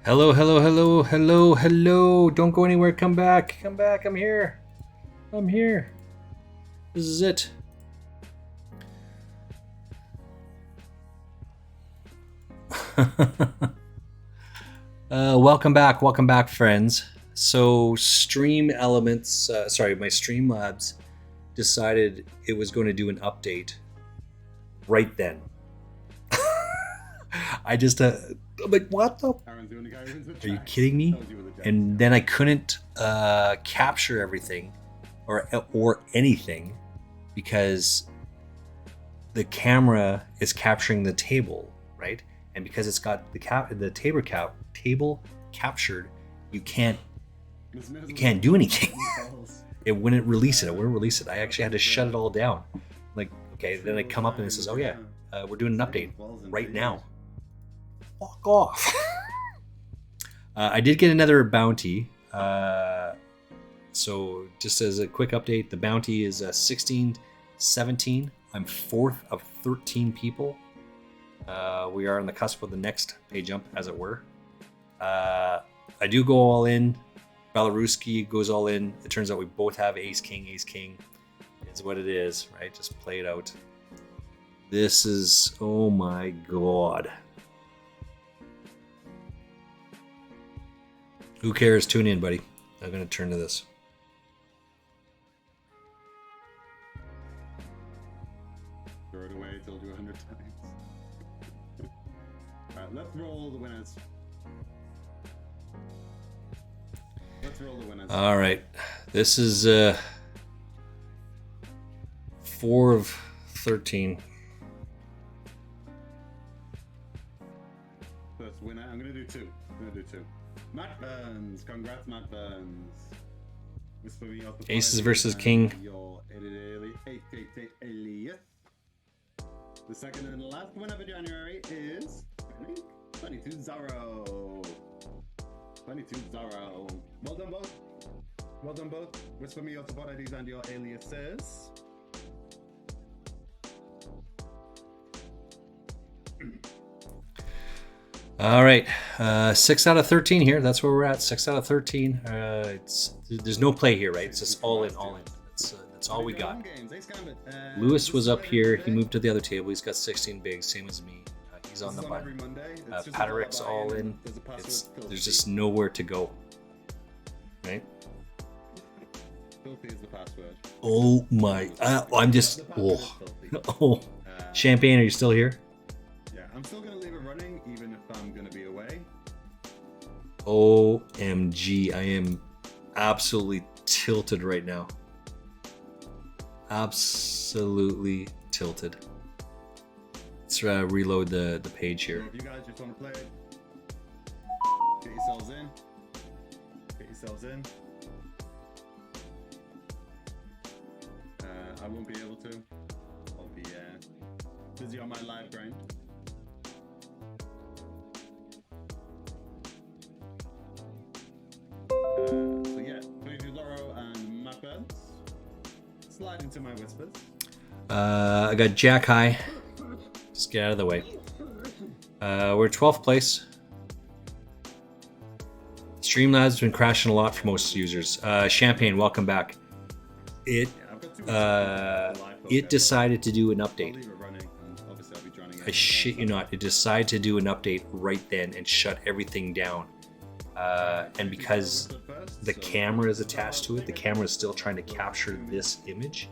Hello, hello, hello, hello, hello. Don't go anywhere. Come back. Come back. I'm here. I'm here. This is it. Welcome back. Welcome back, friends. So, Stream Elements, my Streamlabs decided it was going to do an update right then. I just, I'm like, what the? Are you kidding me? And then I couldn't capture everything or anything because the camera is capturing the table, right? And because it's got the table captured, you can't do anything. It wouldn't release it. It wouldn't release it. I actually had to shut it all down. Like, okay, then I come up and it says, "Oh yeah, we're doing an update right now." Fuck off. I did get another bounty. So just as a quick update, the bounty is 16-17. I'm fourth of 13 people. We are on the cusp of the next pay jump, as it were. I do go all in. Belaruski goes all in. It turns out we both have ace king. Ace king is what it is, right? Just play it out. This is, oh my god. Who cares? Tune in, buddy. I'm going to turn to this. Throw it away, told you 100 times. Alright, let's roll the winners. All right. This is 4 of 13. First winner. I'm going to do two. Matt Burns. Congrats, Matt Burns. Aces versus king. The second and last winner for January is 22-0. 22-0. Well done both. Well done both. Whisper me your support IDs and your aliases. All right, 6 out of 13 here. That's where we're at. 6 out of 13. There's no play here, right? It's just all in, all in. That's all we got. Lewis was up here. He moved to the other table. He's got 16 bigs, same as me. He's on the button. Patrick's all in. There's just nowhere to go, right? Filthy is the password. Oh my! I'm just. Oh, Champagne, are you still here? Yeah, I'm still gonna leave it running, even if I'm gonna be away. OMG! I am absolutely tilted right now. Absolutely tilted. Let's reload the page here. So if you guys just want to play it, get yourselves in. I won't be able to. I'll be busy on my live grind. So yeah, 22-0 and Matt Burns. Slide into my whispers. I got Jack High. Just get out of the way. We're 12th place. Streamlabs has been crashing a lot for most users. Champagne, welcome back. It decided to do an update. I shit you not. It decided to do an update right then and shut everything down. And because the camera is attached to it, the camera is still trying to capture this image.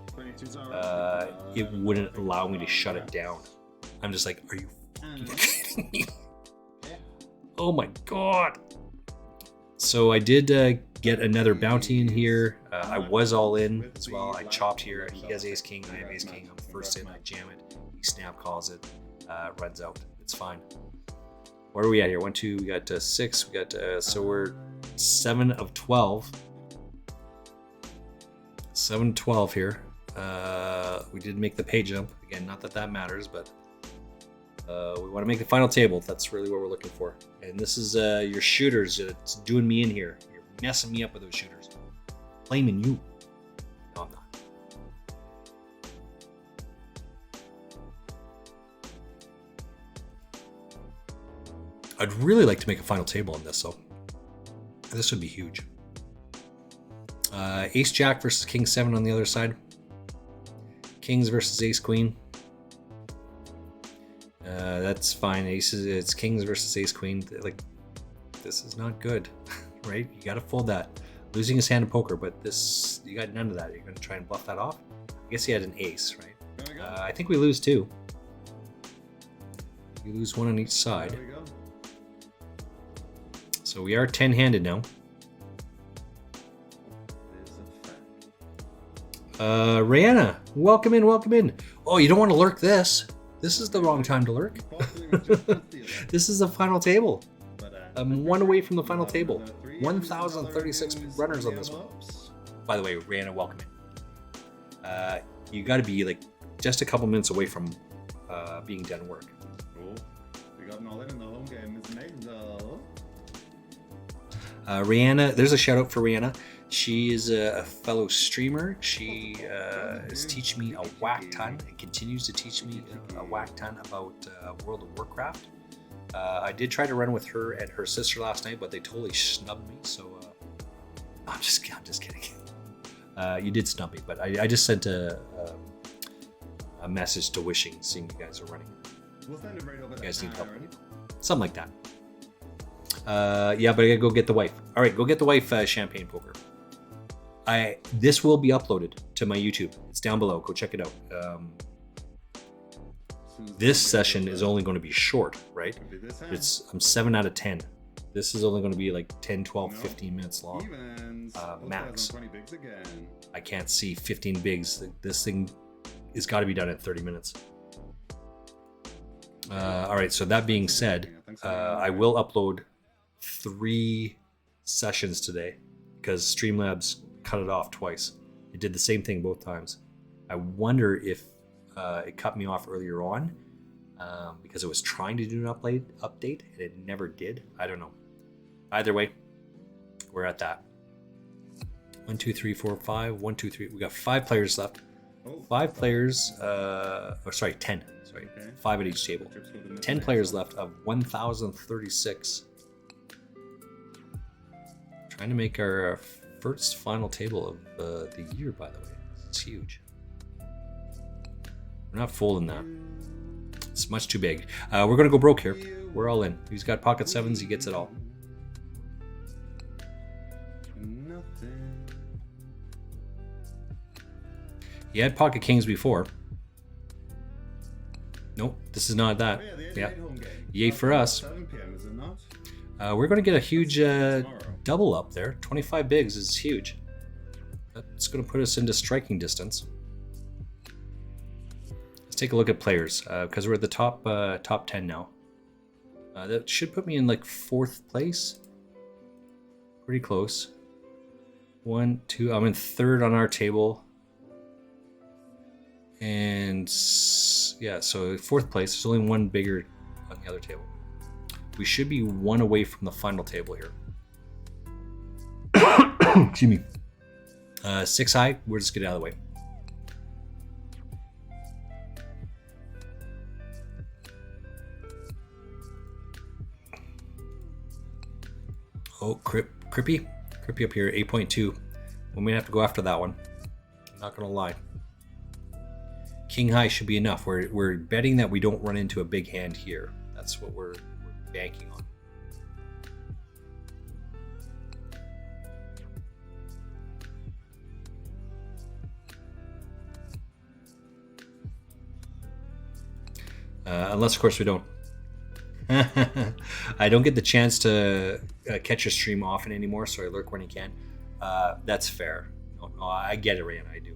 It wouldn't allow me to shut it down. I'm just like, are you fucking kidding me? Oh my god. So I did get another bounty in here. I was all in as well. I chopped here. He has ace king. I have ace king. I'm first in. I jam it. He snap calls it. Runs out. It's fine. Where are we at here? 1, 2. We got 6. We got so we're 7 of 12. 7-12 here. We did make the pay jump again. Not that that matters, but we want to make the final table. That's really what we're looking for. And this is your shooters. It's doing me in here. You're messing me up with those shooters. Blaming you. No, I'm not. I'd really like to make a final table on this, so this would be huge. Ace Jack versus King 7 on the other side. Kings versus Ace Queen. That's fine. It's Kings versus Ace Queen. Like, this is not good, right? You got to fold that. Losing his hand in poker, but this, you got none of that. You're going to try and bluff that off? I guess he had an ace, right? I think we lose 2. You lose 1 on each side. There we go. So we are 10-handed now. Rihanna, welcome in, welcome in. Oh, you don't want to lurk this. This is the wrong time to lurk. This is the final table. I'm 1 away from the final table. 1,036 runners on this one. By the way, Rihanna, welcome in. You got to be like just a couple minutes away from being done work. Cool. We got Nolan in the home game. It's Angel. Rihanna, there's a shout out for Rihanna. She is a fellow streamer. She is teaching me a whack ton and continues to teach me a whack ton about World of Warcraft. I did try to run with her and her sister last night, but they totally snubbed me. So I'm just kidding. You did snub me, but I just sent a message to Wishing, seeing you guys are running. We'll send it right over. You guys need help. Something like that. Yeah, but I gotta go get the wife. All right, go get the wife. Champagne Poker. This will be uploaded to my YouTube. It's down below. Go check it out. This session is only going to be short, right? I'm 7 out of 10. This is only going to be like 10, 12, 15 minutes long. Max. I can't see 15 bigs. This thing has got to be done in 30 minutes. All right, so that being said, I will upload 3 sessions today because Streamlabs cut it off twice. It did the same thing both times. I wonder if it cut me off earlier on because it was trying to do an update and it never did. I don't know. Either way, we're at that. 1, 2, 3, 4, 5. 1, 2, 3. We got 5 players left. 5 players. 10. Sorry, 5 at each table. 10 players left of 1,036. Trying to make our first final table of the year, by the way. It's huge. We're not folding that. It's much too big. We're going to go broke here. We're all in. He's got pocket 7s. He gets it all. He had pocket kings before. Nope, this is not that. Yeah. Yay for us. We're going to get a huge double up there. 25 bigs is huge. That's going to put us into striking distance. Let's take a look at players because we're at the top 10 now. That should put me in like 4th place. Pretty close. 1, 2. I'm in 3rd on our table. And yeah, so 4th place. There's only 1 bigger on the other table. We should be 1 away from the final table here. Excuse me. 6 high. We'll just get out of the way. Oh, Crippy up here, 8.2. We may have to go after that one. I'm not gonna lie. King high should be enough. We're betting that we don't run into a big hand here. That's what we're banking on. Unless, of course, we don't. I don't get the chance to catch a stream often anymore, so I lurk when I can. That's fair. No, I get it, Ryan. I do.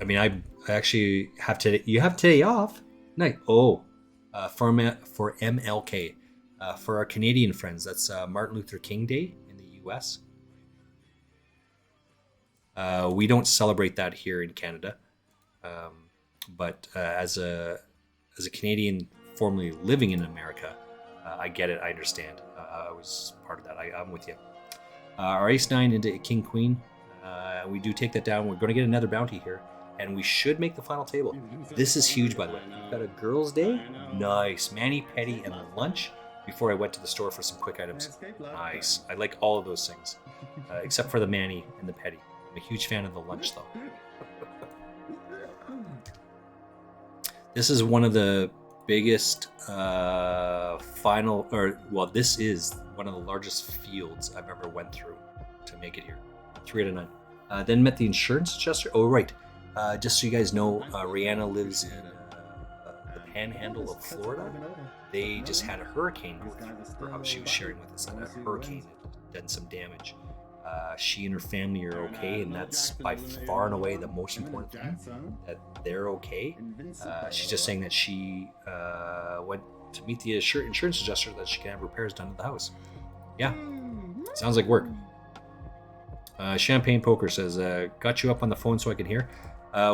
I mean, I actually have today. You have today off? Nice. Oh, for MLK. For our Canadian friends, that's Martin Luther King Day in the U.S. We don't celebrate that here in Canada, but as a Canadian formerly living in America, I get it. I understand. I was part of that. I'm with you. Our Ace 9 into King Queen. We do take that down. We're going to get another bounty here. and we should make the final table. This is huge, by the way. We've got a girls' day. Nice. Mani, Petty, and lunch before I went to the store for some quick items. Nice. I like all of those things, except for the Mani and the Petty. I'm a huge fan of the lunch, though. This is one of the biggest this is one of the largest fields I've ever went through to make it here. 3 out of 9. Then met the insurance adjuster. Oh, right. Just so you guys know, Rihanna lives in the panhandle of Florida. They just had a hurricane. She was sharing with us that a hurricane had done some damage. She and her family are okay, and that's by far and away the most important thing, that they're okay. She's just saying that she went to meet the insurance adjuster that she can have repairs done to the house. Yeah, sounds like work. Champagne Poker says, got you up on the phone so I can hear.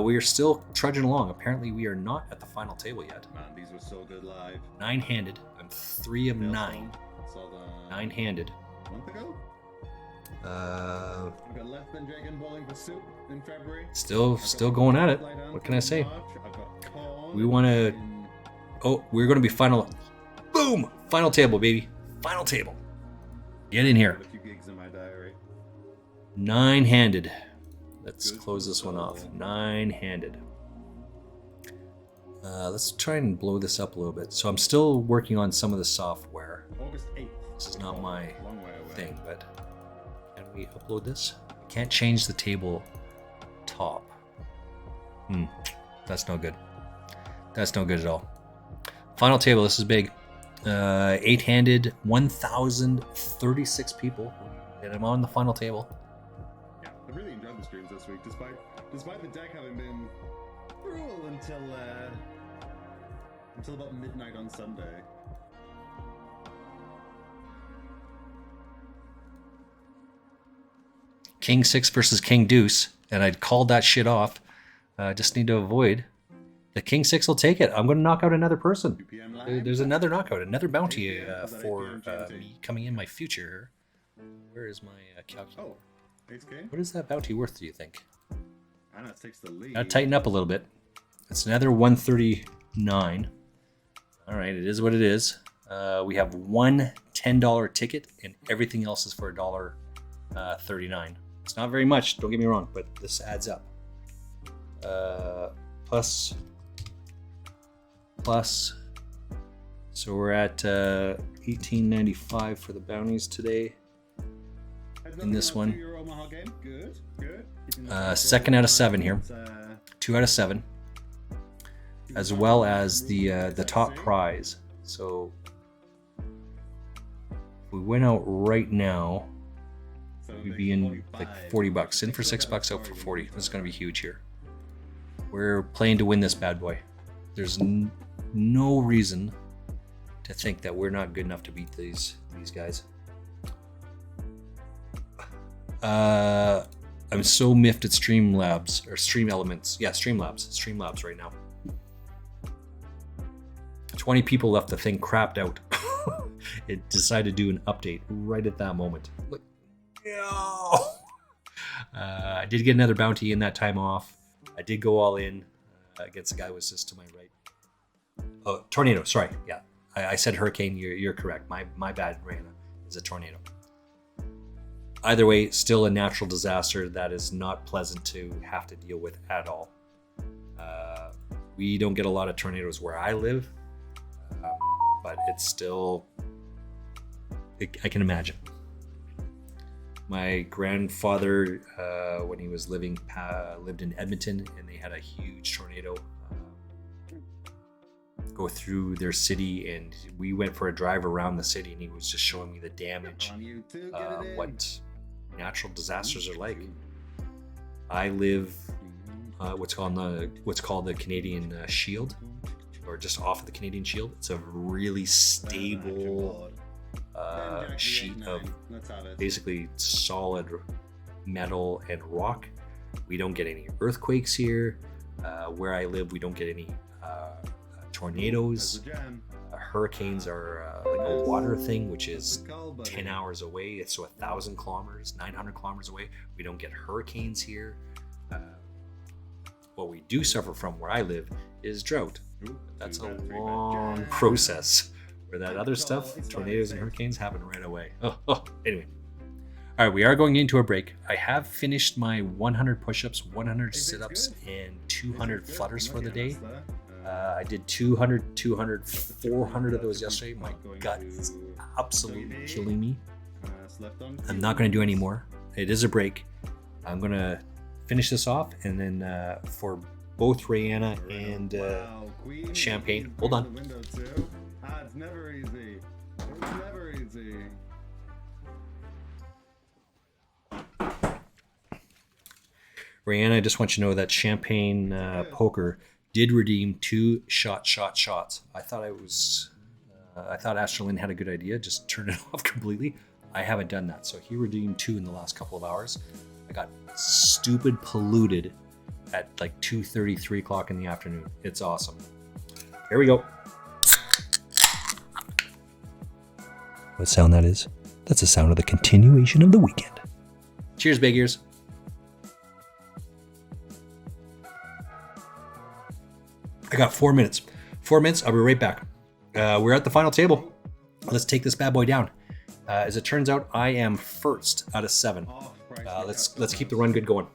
We are still trudging along. Apparently we are not at the final table yet. Man, these were so good live. 9-handed. I'm 3 of 9. 9-handed. A month ago? We got Less Than Dragon Bowling for Soup in February. Still going at it. What can I say? We want to... Oh, we're going to be final... Boom! Final table, baby. Final table. Get in here. 9-handed. Let's close this one off. 9-handed. Let's try and blow this up a little bit. So I'm still working on some of the software. August 8th. This is not my thing, but can we upload this? I can't change the table top. That's no good. That's no good at all. Final table, this is big. 8-handed, 1,036 people. And I'm on the final table. I really enjoyed the streams this week, despite the deck having been cruel until about midnight on Sunday. King 6 versus King Deuce, and I'd called that shit off. Just need to avoid. The King 6 will take it. I'm going to knock out another person. There's another knockout, another bounty for me coming in my future. Where is my calculator? What is that bounty worth, do you think? Anna takes the lead. Now tighten up a little bit. It's another 139. All right, it is what it is. We have one $10 ticket, and everything else is for $1.39. It's not very much, don't get me wrong, but this adds up. Plus. So we're at $18.95 for the bounties today. In this one, second out of 7 here, 2 out of 7, as well as the top prize. So if we went out right now, we'd be in like $40. In for $6, out for 40. This is going to be huge here. We're playing to win this bad boy. There's no reason to think that we're not good enough to beat these guys. I'm so miffed at Streamlabs or Stream Elements. Yeah, Streamlabs right now. 20 people left the thing crapped out. It decided to do an update right at that moment. Like, no. I did get another bounty in that time off. I did go all in against the guy who was just to my right. Oh, tornado. Sorry. Yeah, I said hurricane. You're correct. My bad, Rana. Is a tornado. Either way, still a natural disaster that is not pleasant to have to deal with at all. We don't get a lot of tornadoes where I live, but it's still, I can imagine. My grandfather, when he was lived in Edmonton, and they had a huge tornado go through their city, and we went for a drive around the city, and he was just showing me the damage, what natural disasters are like. I live what's called the Canadian Shield, or just off of the Canadian Shield. It's a really stable sheet of basically solid metal and rock. We don't get any earthquakes here. Where I live, we don't get any tornadoes. Hurricanes are like a water thing, which is 10 hours away. It's so 1,000 kilometers, 900 kilometers away. We don't get hurricanes here. What we do suffer from where I live is drought. Ooh, That's a too bad, 3 bad. long process. Where that other stuff, tornadoes and hurricanes, happen right away. Anyway. All right, we are going into a break. I have finished my 100 push-ups, 100 sit-ups, and 200 flutters for the day. I did 200, 200, 400 of those yesterday. My gut is absolutely killing me. I'm not going to do any more. It is a break. I'm going to finish this off, and then for both Rihanna and Champagne. Hold on. It's never easy. It's never easy. Rihanna, I just want you to know that Champagne Poker did redeem 2 shots. I thought Astrolin had a good idea, just turn it off completely. I haven't done that, so he redeemed 2 in the last couple of hours. I got stupid polluted at like 2:30, 3 o'clock in the afternoon. It's awesome. Here we go. What sound that is? That's the sound of the continuation of the weekend. Cheers, big ears. I got 4 minutes. 4 minutes, I'll be right back. We're at the final table. Let's take this bad boy down. As it turns out, I am first out of 7. Let's keep the run good going.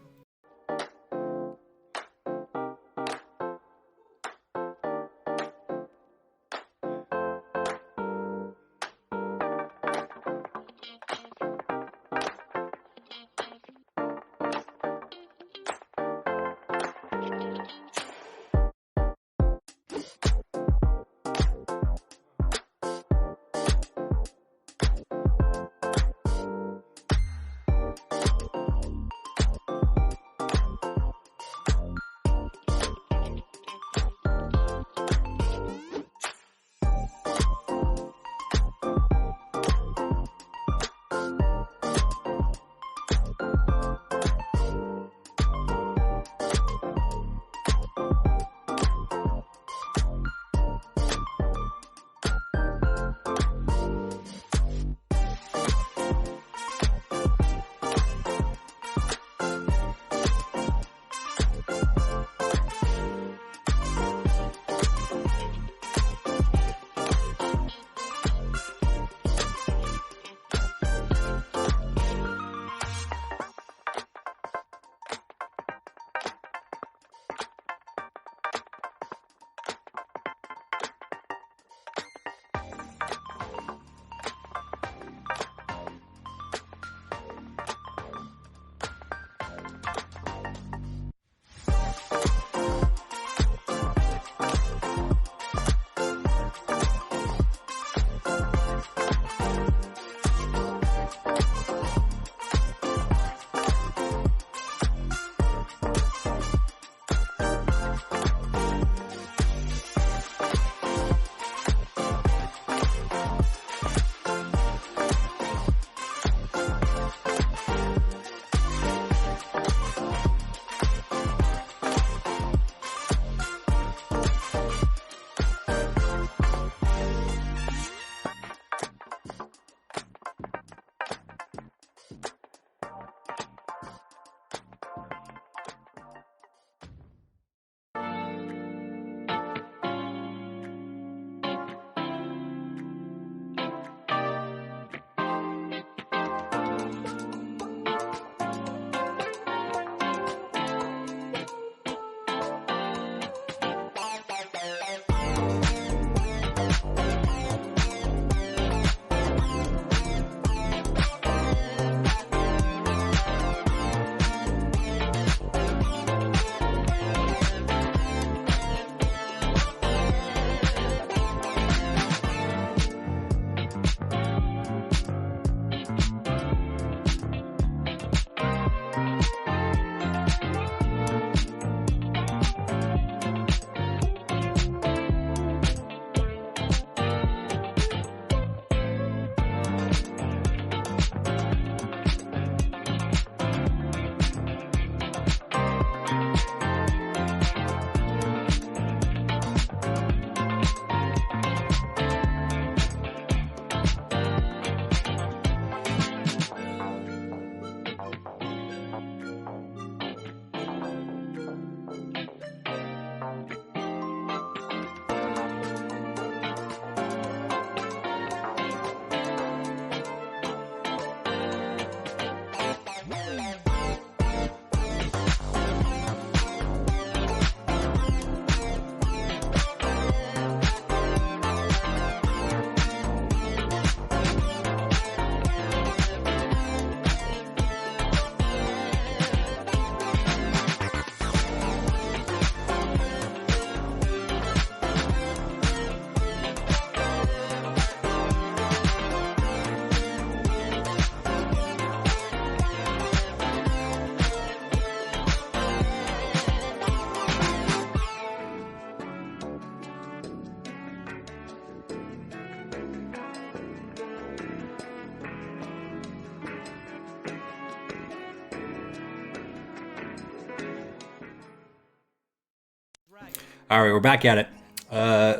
All right, we're back at it.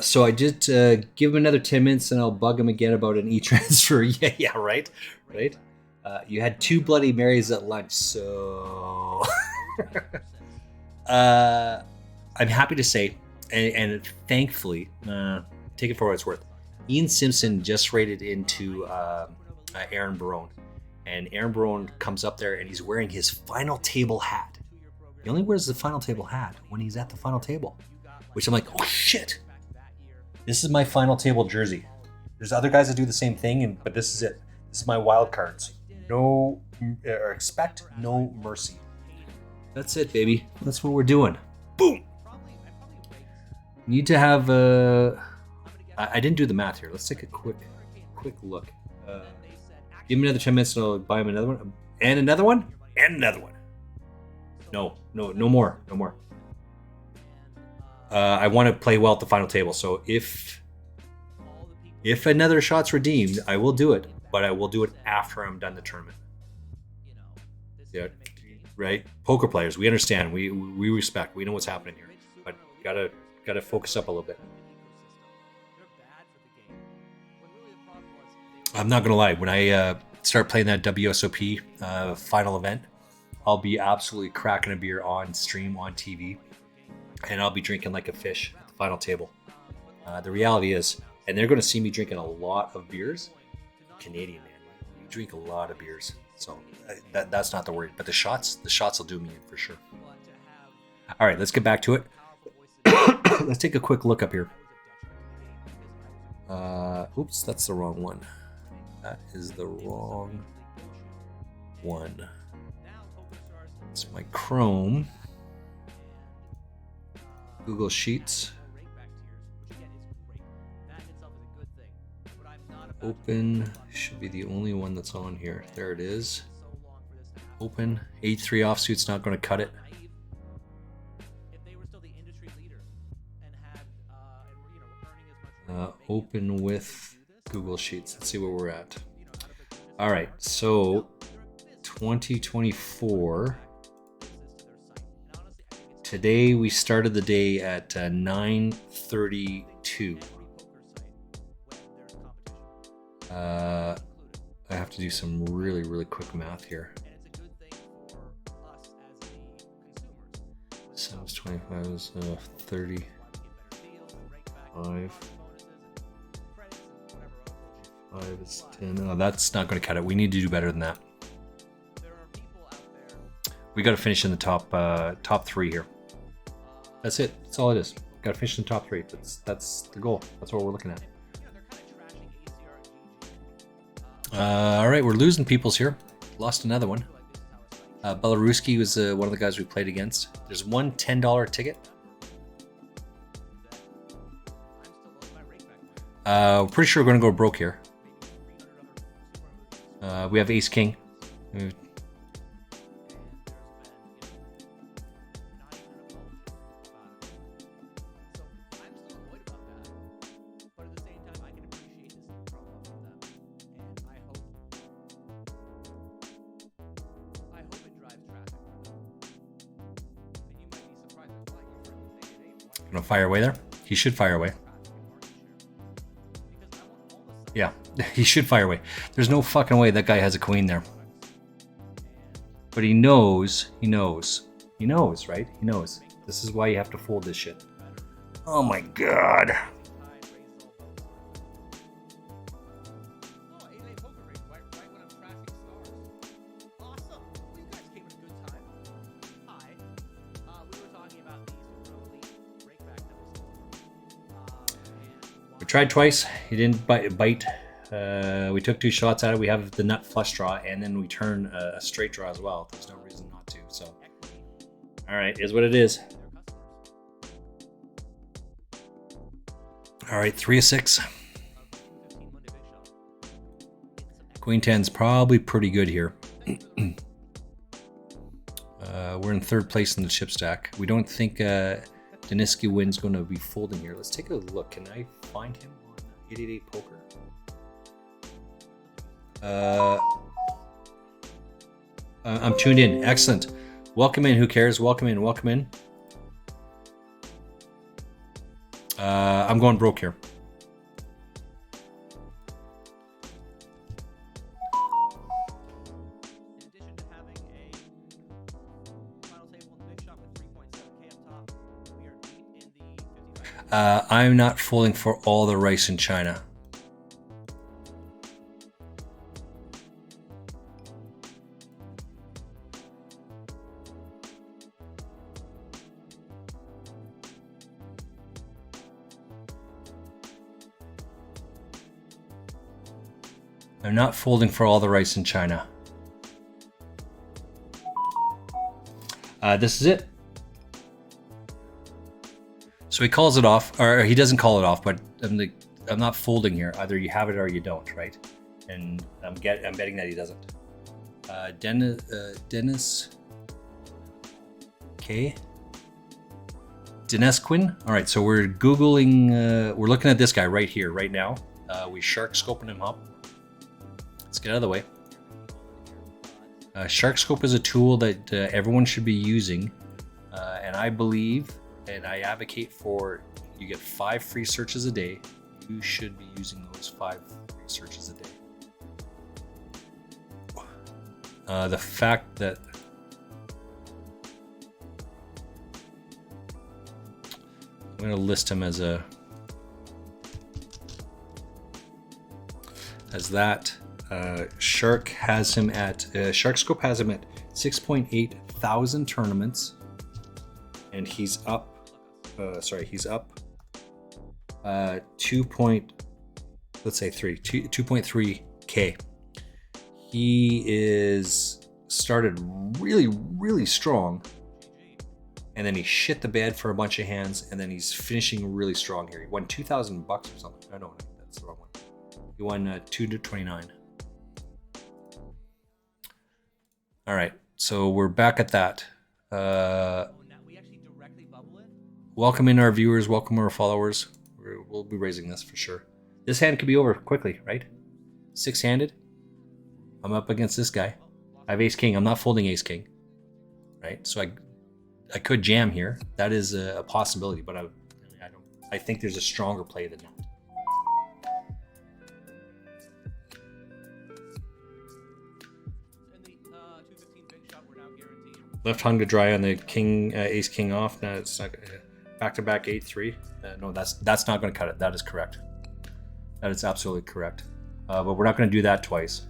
So I did give him another 10 minutes, and I'll bug him again about an e-transfer. Yeah, right. You had 2 Bloody Marys at lunch, so I'm happy to say, and thankfully, take it for what it's worth. Ian Simpson just raided into Aaron Barone, and Aaron Barone comes up there, and he's wearing his final table hat. He only wears the final table hat when he's at the final table, which I'm like, oh shit, this is my final table jersey. There's other guys that do the same thing, but this is it. This is my wild cards. No, or expect no mercy. That's it, baby. That's what we're doing. Boom. Need to have I didn't do the math here. Let's take a quick look. Give me another 10 minutes and I'll buy him another one. And another one. And another one. No more. I want to play well at the final table. So if another shot's redeemed, I will do it. But I will do it after I'm done the tournament. Yeah, right? Poker players, we understand. We respect. We know what's happening here. But gotta focus up a little bit. I'm not gonna lie. When I start playing that WSOP final event, I'll be absolutely cracking a beer on stream on TV, and I'll be drinking like a fish at the final table. The reality is, and they're going to see me drinking a lot of beers. Canadian man, you drink a lot of beers, so that's not the word. But the shots will do me in for sure. All right, let's get back to it. Let's take a quick look up here. Oops, that's the wrong one. That is the wrong one. It's my Chrome. Google Sheets. Open should be the only one that's on here. There it is. Open. H3 offsuit's not going to cut it. Open with Google Sheets. Let's see where we're at. All right, so 2024. Today we started the day at 9:32. I have to do some really quick math here. So it's 25 is 35. 5 is 10. Oh, that's not going to cut it. We need to do better than that. We got to finish in the top 3 here. That's it. That's all it is. Got to finish in the top 3. That's the goal. That's what we're looking at. All right, we're losing peoples here. Lost another one. Belaruski was one of the guys we played against. There's one $10 ticket. We're pretty sure we're going to go broke here. We have Ace King. Gonna fire away there? He should fire away. Yeah, he should fire away. There's no fucking way that guy has a queen there. But he knows, right? He knows. This is why you have to fold this shit. Oh my god. Tried twice. He didn't bite. We took 2 shots at it. We have the nut flush draw, and then we turn a straight draw as well. There's no reason not to. So, all right, is what it is. All right, 3 of 6. Queen 10's probably pretty good here. We're in 3rd place in the chip stack. We don't think Deniski Win's going to be folding here. Let's take a look. Can I find him on 888 Poker? I'm tuned in. Excellent. Welcome in. Who cares? Welcome in. I'm going broke here. I'm not folding for all the rice in China. I'm not folding for all the rice in China. This is it. So he calls it off, or he doesn't call it off, but I'm not folding here. Either you have it or you don't, right? And I'm betting that he doesn't. Dennis. Okay. Dennis-Quinn. All right, so we're Googling, we're looking at this guy right here, right now. We shark scoping him up. Let's get out of the way. Shark Scope is a tool that everyone should be using, and I believe and I advocate for you get 5 free searches a day. You should be using those 5 free searches a day. The fact that I'm going to list him as that. Shark has him at SharkScope has him at 6.8 thousand tournaments, and he's up. He's up 2.3K. He is started really strong, and then he shit the bed for a bunch of hands, and then he's finishing really strong here. He won $2,000 or something. I don't know, that's the wrong one. He won 2 to 29. All right, so we're back at that. Welcome in our viewers, welcome our followers. We'll be raising this for sure. This hand could be over quickly, right? 6-handed. I'm up against this guy. I have ace king. I'm not folding ace king, right? So I could jam here. That is a possibility, but I think there's a stronger play than that. Left hung to dry on the king, ace king off. No, it's not back-to-back 8-3. No, that's not going to cut it. That is correct. That is absolutely correct. But we're not going to do that twice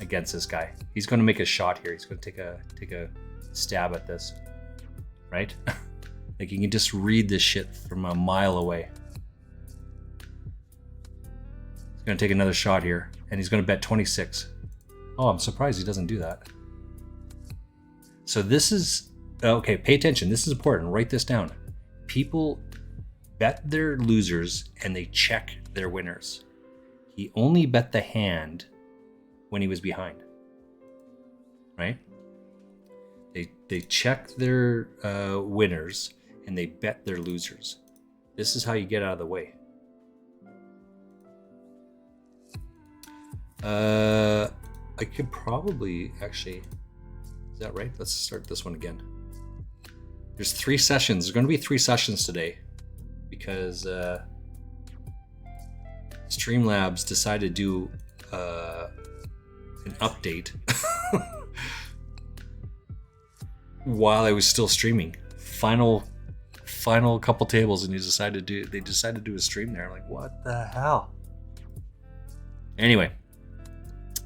against this guy. He's going to make a shot here. He's going to take a stab at this, right? Like, you can just read this shit from a mile away. He's going to take another shot here, and he's going to bet 26. Oh, I'm surprised he doesn't do that. So this is, okay, pay attention. This is important. Write this down. People bet their losers and they check their winners. He only bet the hand when he was behind, right? They check their winners and they bet their losers. This is how you get out of the way. I could probably actually... Is that right? Let's start this one again. There's 3 sessions. There's going to be 3 sessions today because Streamlabs decided to do an update while I was still streaming. Final couple tables, and they decided to do a stream there. I'm like, what the hell? Anyway,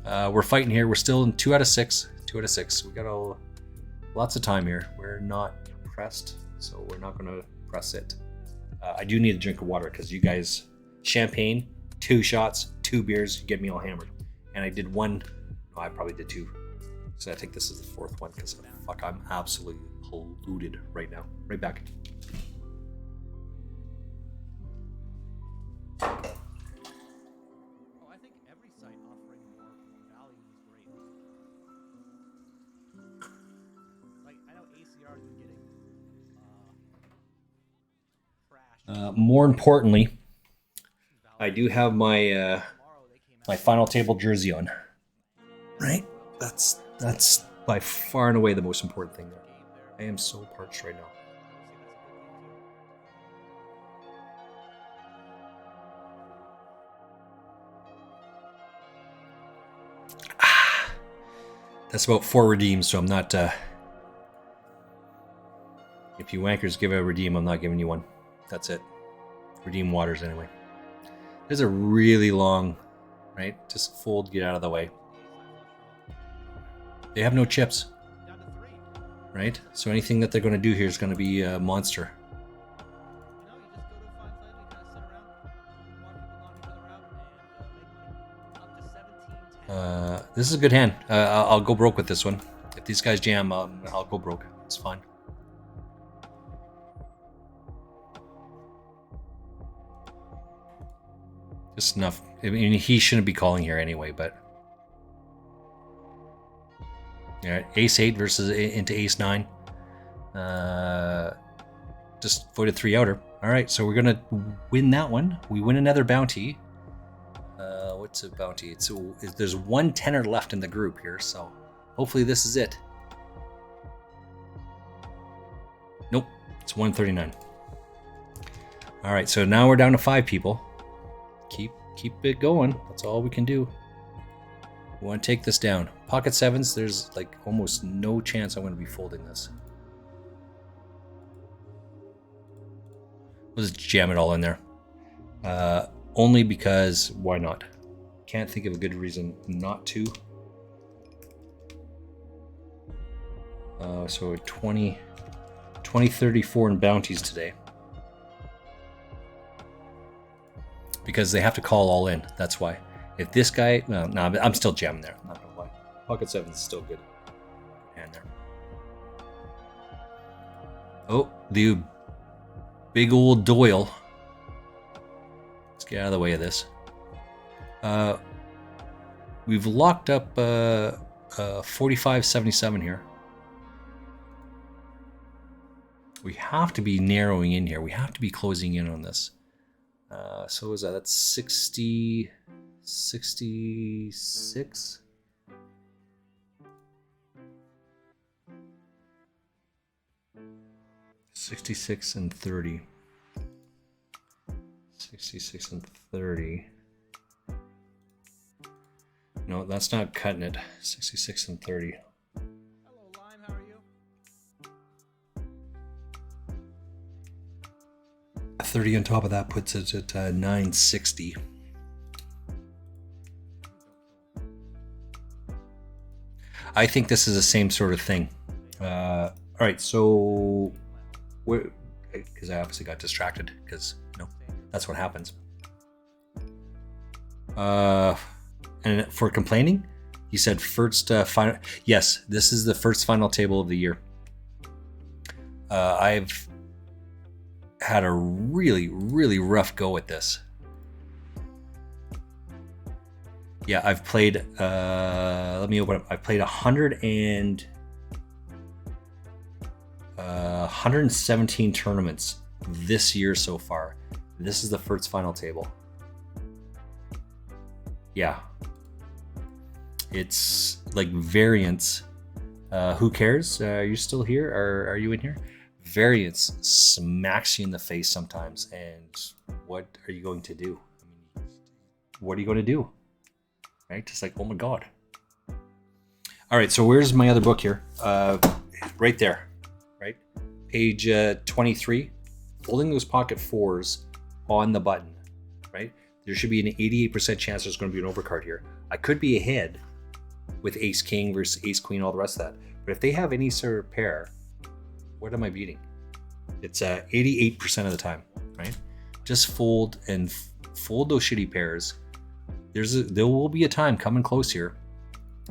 we're fighting here. We're still in 2 out of 6. 2 out of 6. We got lots of time here. We're not pressed, so we're not going to press it. I do need a drink of water because you guys, champagne, 2 shots, 2 beers, you get me all hammered. And I did 1. No, I probably did 2. So I think this is the 4th one because fuck, I'm absolutely polluted right now. Right back. More importantly, I do have my my final table jersey on. Right? That's by far and away the most important thing there. I am so parched right now. That's about 4 redeems, so I'm not... If you wankers give a redeem, I'm not giving you one. That's it. Redeem waters anyway. There's a really long... Right? Just fold, get out of the way. They have no chips. Right? So anything that they're going to do here is going to be a monster. This is a good hand. I'll go broke with this one. If these guys jam, I'll go broke. It's fine. Just enough. I mean, he shouldn't be calling here anyway, but... Alright, ace 8 versus into ace 9. Just voided 3 outer. Alright, so we're gonna win that one. We win another bounty. What's a bounty? There's 1 tenor left in the group here, so hopefully this is it. Nope, it's 139. Alright, so now we're down to 5 people. Keep it going. That's all we can do. We want to take this down. Pocket 7s, there's like almost no chance I'm going to be folding this. We'll just jam it all in there. Only because, why not? Can't think of a good reason not to. So 20, 34 in bounties today. Because they have to call all in, that's why. If this guy, no, I'm still jamming there. I'm not gonna lie. Pocket 7 is still good. And there. Oh, the big old Doyle. Let's get out of the way of this. We've locked up 45.77 here. We have to be narrowing in here. We have to be closing in on this. So is that? That's 60, 66. $66 and $30. 66 and 30. No, that's not cutting it. 66 and 30. Hello, Lime. How are you? 30 on top of that puts it at 960. I think this is the same sort of thing. All right, so because I obviously got distracted because that's what happens. And for complaining, he said first final. Yes, this is the first final table of the year. I've had a really, really rough go at this. Yeah, I've played, let me open up. I've played 117 tournaments this year so far. This is the first final table. Yeah. It's like variance. Who cares? Are you still here? Are you in here? Variance smacks you in the face sometimes. And what are you going to do? I mean, what are you going to do? Right? Just like, oh my God. All right, so where's my other book here? Right there, right? Page 23. Holding those pocket 4s on the button, right? There should be an 88% chance there's going to be an overcard here. I could be ahead with ace king versus ace queen, all the rest of that. But if they have any sort of pair, what am I beating? It's 88% of the time, right? Just fold and fold those shitty pairs. There will be a time coming close here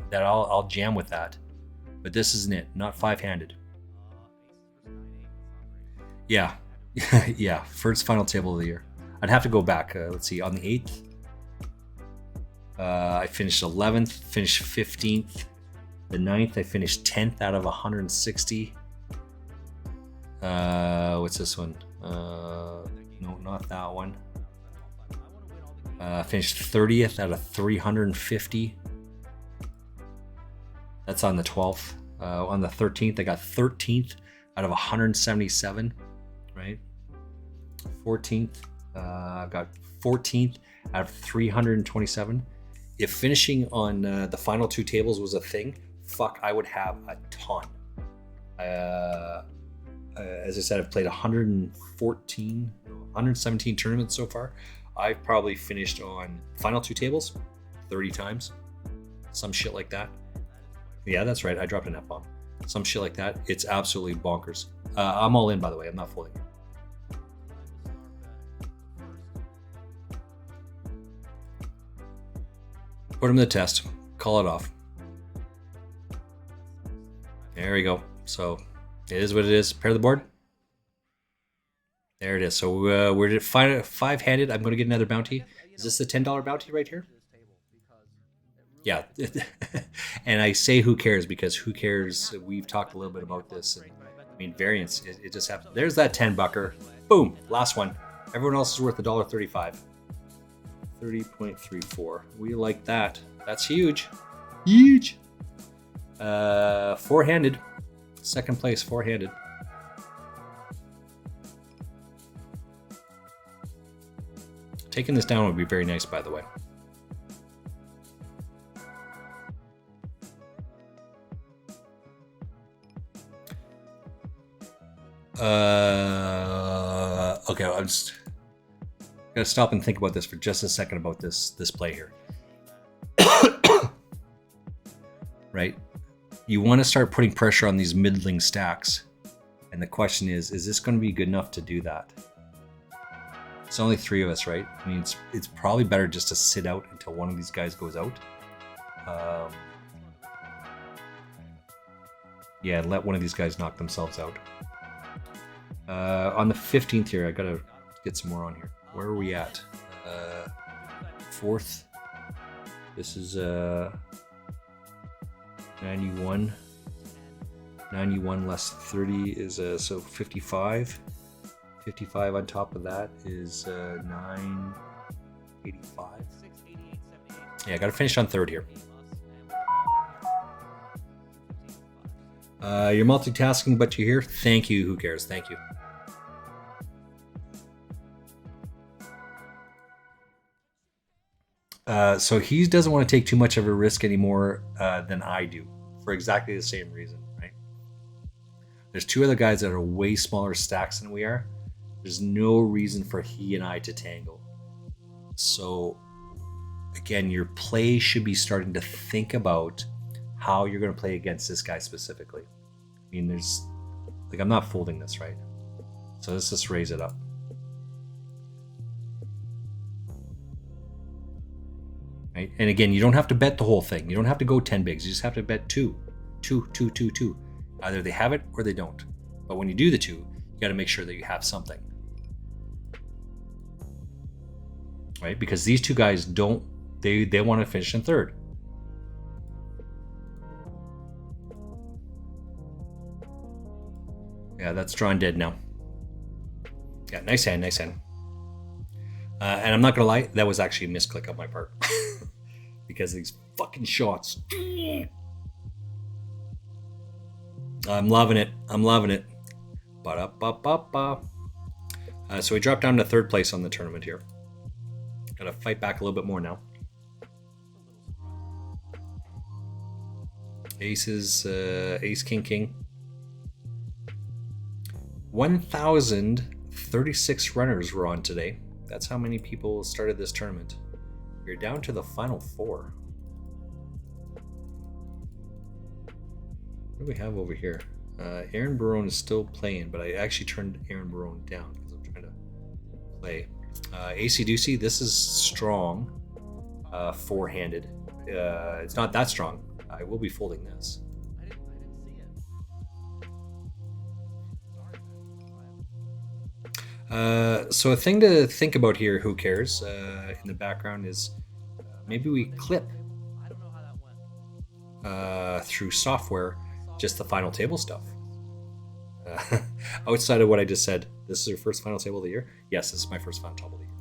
that I'll jam with that. But this isn't it. Not 5-handed. Yeah. Yeah. First final table of the year. I'd have to go back. Let's see. On the 8th, I finished 11th, finished 15th. The 9th, I finished 10th out of 160. What's this one? No, not that one. Finished 30th out of 350. That's on the 12th. On the 13th, I got 13th out of 177. Right? 14th, I've got 14th out of 327. if finishing on the final 2 tables was a thing, fuck, I would have a ton. As I said, I've played 117 tournaments so far. I've probably finished on final 2 tables 30 times, some shit like that. Yeah, that's right. I dropped an F-bomb. Some shit like that. It's absolutely bonkers. I'm all in, by the way. I'm not folding. Put him to the test. Call it off. There we go. So it is what it is. Pair the board. There it is. So we're at 5-handed. I'm going to get another bounty. Is this the $10 bounty right here? Yeah. And I say who cares because who cares? We've talked a little bit about this. And, I mean, variance, it just happens. There's that 10-bucker. Boom. Last one. Everyone else is worth $1.35. 30.34. We like that. That's huge. Huge. 4-handed. Second place, 4-handed. Taking this down would be very nice, by the way. Okay, I'm just gonna stop and think about this for just a second about this play here. Right? You want to start putting pressure on these middling stacks. And the question is this going to be good enough to do that? It's only 3 of us, right? I mean, it's probably better just to sit out until one of these guys goes out. Yeah, let one of these guys knock themselves out. On the 15th here, I gotta get some more on here. Where are we at? 4th. This is 91. 91 less 30 is so 55. 55 on top of that is 985. Yeah, I gotta finish on 3rd here. You're multitasking, but you're here. Thank you. Who cares? Thank you. So he doesn't want to take too much of a risk anymore than I do, for exactly the same reason, right? There's 2 other guys that are way smaller stacks than we are. There's no reason for he and I to tangle. So again, your play should be starting to think about how you're going to play against this guy specifically. I mean, there's like, I'm not folding this, right? So let's just raise it up. Right? And again, you don't have to bet the whole thing. You don't have to go 10 bigs. You just have to bet 2. Either they have it or they don't. But when you do the 2, you got to make sure that you have something. Right? Because these 2 guys don't, they want to finish in 3rd. Yeah, that's drawn dead now. Yeah, nice hand, nice hand. And I'm not gonna lie, that was actually a misclick on my part. Because of these fucking shots. I'm loving it. I'm loving it. Ba-da-ba-ba-ba. So we dropped down to 3rd place on the tournament here. Gotta fight back a little bit more now. Aces, ace, king, king. 1,036 runners were on today. That's how many people started this tournament. You're down to the final 4. What do we have over here? Aaron Barone is still playing, but I actually turned Aaron Barone down because I'm trying to play. AC Ducey, this is strong. 4-handed. It's not that strong. I will be folding this. So a thing to think about here, who cares, in the background is maybe we clip through software just the final table stuff. Outside of what I just said, this is your first final table of the year? Yes, this is my first final table of the year.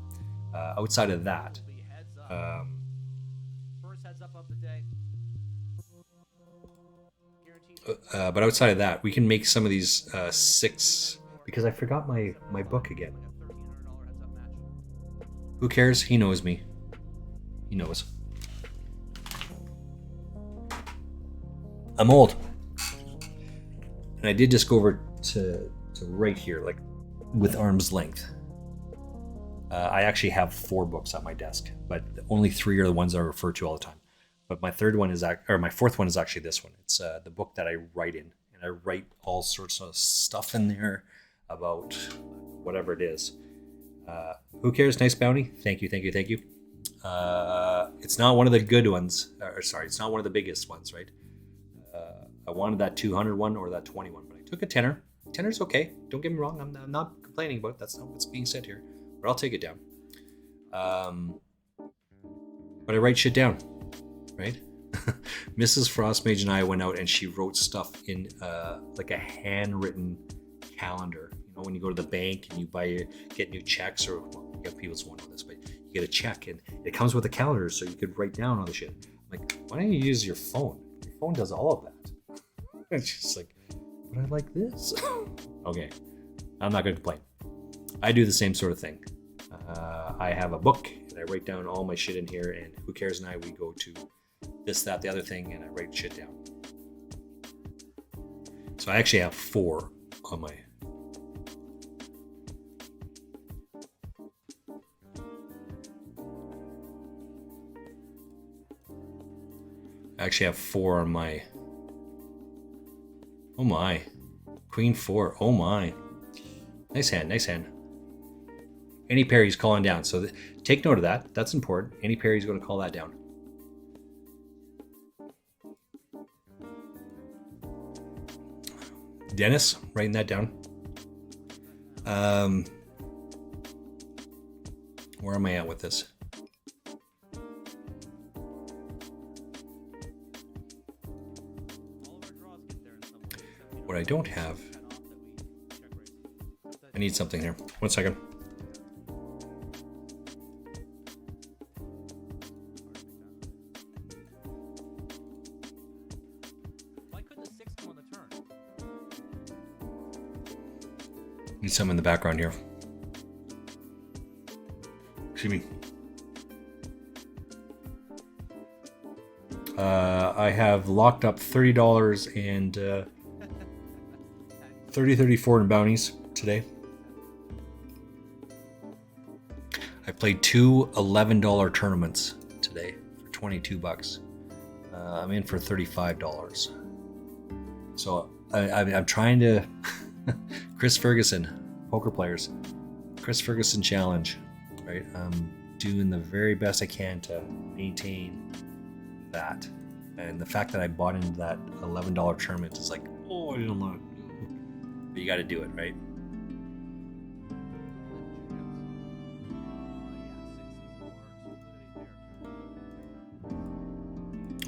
Outside of that, but outside of that, we can make some of these 6... Because I forgot my book again. Who cares? He knows me. He knows. I'm old. And I did just go over to right here, like with arm's length. I actually have 4 books at my desk, but only 3 are the ones I refer to all the time. But my fourth one is actually this one. It's the book that I write in, and I write all sorts of stuff in there about whatever it is. Who cares? Nice bounty. Thank you. It's not one of the good ones. It's not one of the biggest ones, right? I wanted that 200 one or that 20 one, but I took a tenner. Tenner's okay. Don't get me wrong. I'm not complaining about it. That's not what's being said here. But I'll take it down. But I write shit down, right? Mrs. Frostmage and I went out and she wrote stuff in like a handwritten calendar. You know, when you go to the bank and you get new checks, or people won't know this, but you get a check and it comes with a calendar, so you could write down all the shit. I'm like, why don't you use your phone? Your phone does all of that. It's just like, but I like this. Okay, I'm not gonna complain. I do the same sort of thing. I have a book and I write down all my shit in here, and Who Cares and I, we go to this, that, the other thing, and I write shit down. So I actually have 4 on my... I actually have 4 on my... Oh my. Queen 4. Oh my. Nice hand. Any pair he's calling down. So take note of that. That's important. Any pair he's going to call that down. Dennis, writing that down. Where am I at with this? What I don't have... I need something here. 1 second. Need some in the background here. Excuse me. I have locked up $30 and $34 in bounties today. I played 2 $11 tournaments today for 22 bucks. I'm in for $35. So I'm trying to... Chris Ferguson, poker players. Chris Ferguson challenge, right? I'm doing the very best I can to maintain that. And the fact that I bought into that $11 tournament is like, oh, I didn't want to. But you got to do it, right?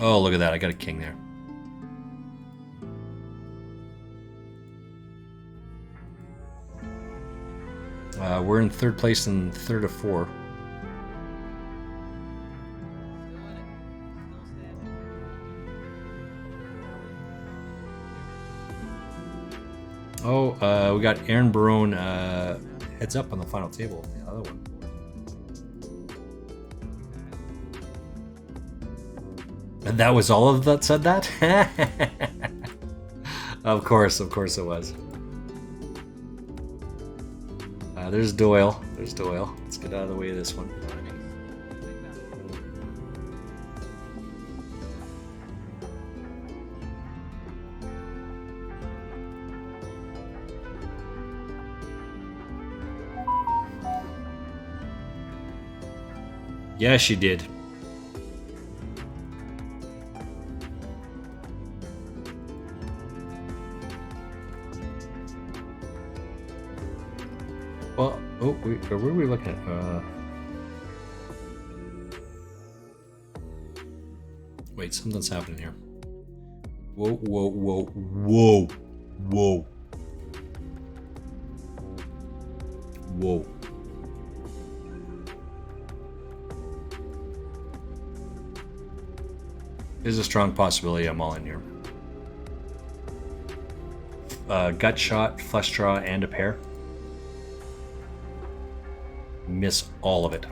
Oh, look at that. I got a king there. We're in 3rd place and 3rd of 4. Oh, we got Aaron Barone heads up on the final table. The other one. And that was all of that said that? Of course it was. There's Doyle. Let's get out of the way of this one. Yeah, she did. Well, where were we looking at? Wait, something's happening here. Whoa. There's a strong possibility I'm all in here. Gut shot, flush draw, and a pair. Miss all of it.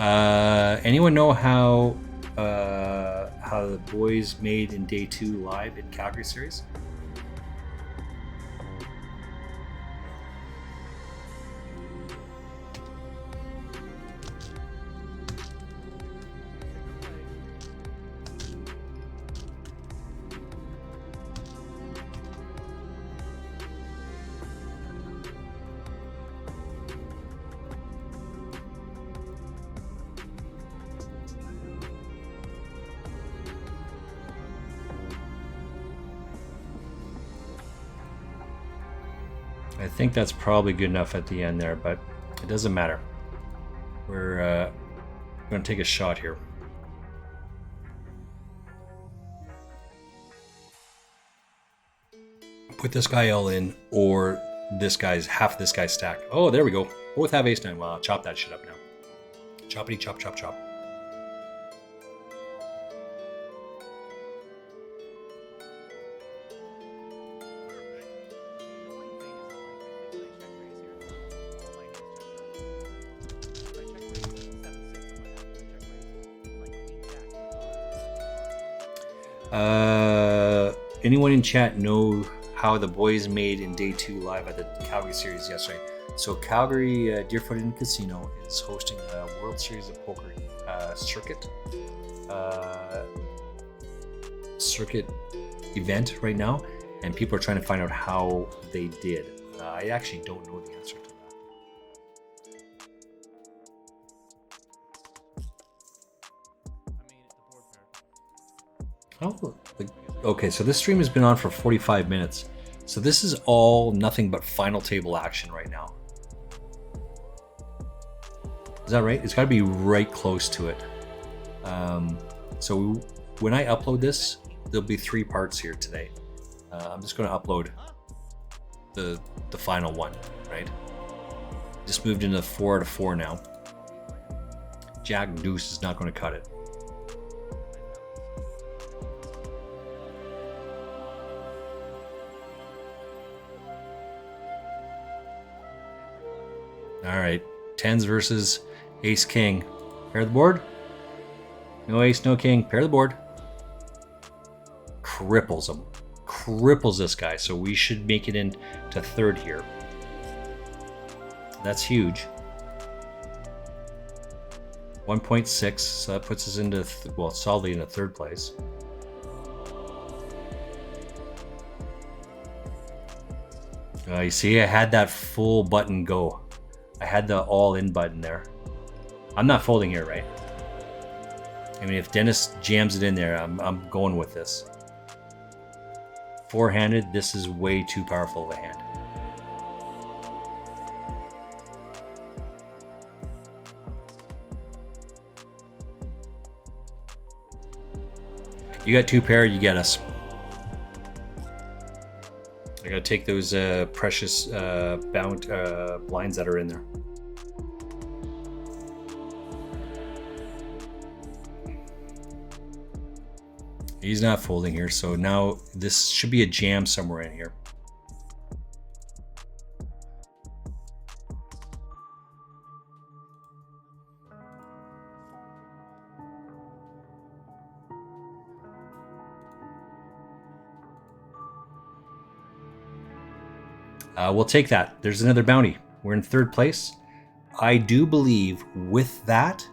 Anyone know how the boys made in day 2 live in Calgary series? I think that's probably good enough at the end there, but it doesn't matter. We're going to take a shot here. Put this guy all in, or this guy's half this guy's stack. Oh, there we go. Both have ace 9. Well, I'll chop that shit up now. Choppity chop chop chop. Anyone in chat know how the boys made in day 2 live at the Calgary series yesterday? So Calgary Deerfoot Inn Casino is hosting a World Series of Poker circuit event right now, and people are trying to find out how they did. I actually don't know the answer to that. Oh, okay, so this stream has been on for 45 minutes. So this is all nothing but final table action right now. Is that right? It's got to be right close to it. So when I upload this, there'll be 3 parts here today. I'm just going to upload the final one, right? Just moved into 4 out of 4 now. Jack Deuce is not going to cut it. All right, 10s versus ace king. Pair the board. No ace, no king. Pair the board. Cripples him. Cripples this guy. So we should make it into 3rd here. That's huge. 1.6. So that puts us into solidly into 3rd place. You see, I had that full button go. I had the all-in button there. I'm not folding here, right? I mean, if Dennis jams it in there, I'm going with this. 4-handed, this is way too powerful of a hand. You got 2 pair, you get us. I gotta take those precious blinds that are in there. He's not folding here, so now this should be a jam somewhere in here. We'll take that. There's another bounty. We're in 3rd place. I do believe with that,